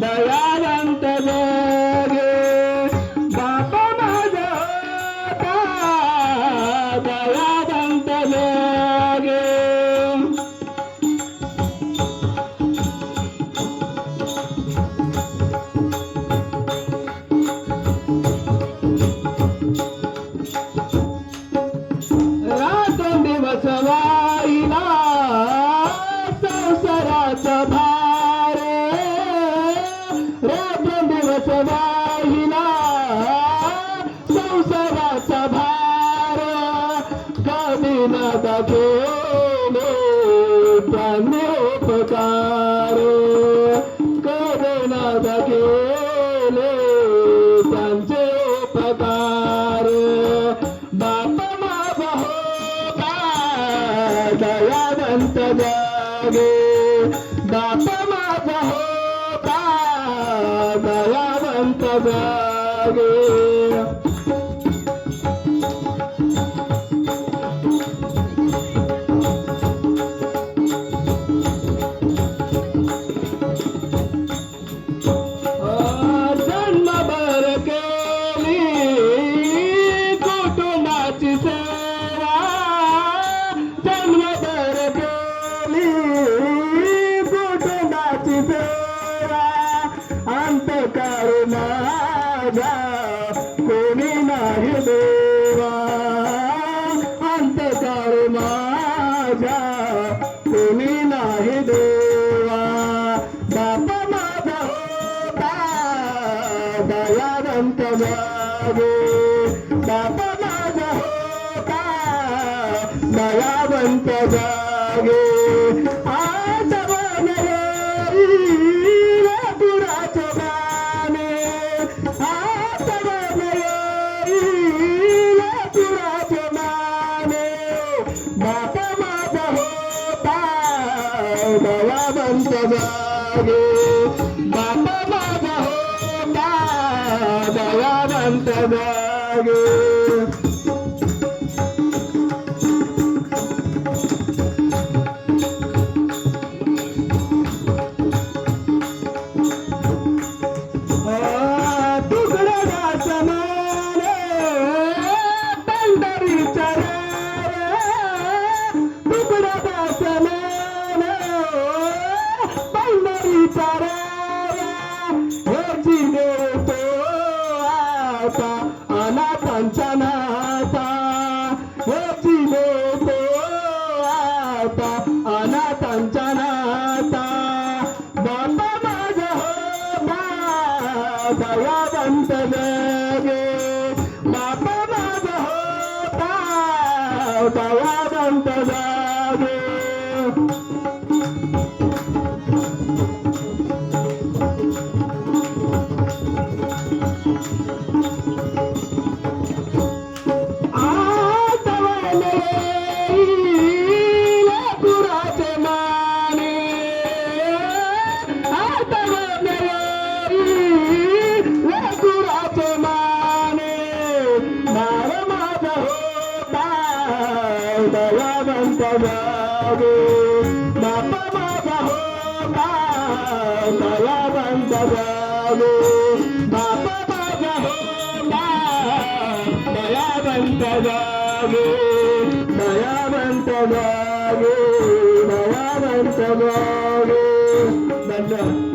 दयावंत जोगे बाप माझा होता दयावंत जोगे रात्रंदिवस वाहिला संसाराचा भार रात्रंदिवस वाहिला संसाराचा भार कधी न दाखवले त्यांनी उपकार कधी न दाखवले त्यांचे उपकार बाप माझा होता दयावंत जागे बाप माझा होता दयावंत जागे जन्मभर केली कुटुंबाची सेवा जन्मभर केली कुटुंबाची सेवा अंतकार माझा कोणी नाही देवा अंतकार माझा कोणी नाही देवा बाप माझा होता दयावंत जागे बाप माझा होता दयावंत जागे आठवण येईल पुराचे गाणे आठवण येईल पुराचे गाणे बाप माझा होता दयावंत जागे बाप माझा होता दयावंत जागे तुकडा समाने पंढरीचा तुकडा समाने पंढरीचा हेची देतो आता अनाथांच्या नाथा हेची देतो आता अनाथांच्या नाथा बाप माझा होता दयावंत जागे बाप माझा होता दयावंत जागे आठवण येईल पुराचे माने आठवण येईल पुराचे माने बाळ माझा होता दयावंत जागे बाप माझा होता दयावंत जागे बाप माझा होता दयावंत जागे दयावंत जागे दयावंत जागे धन्यवाद.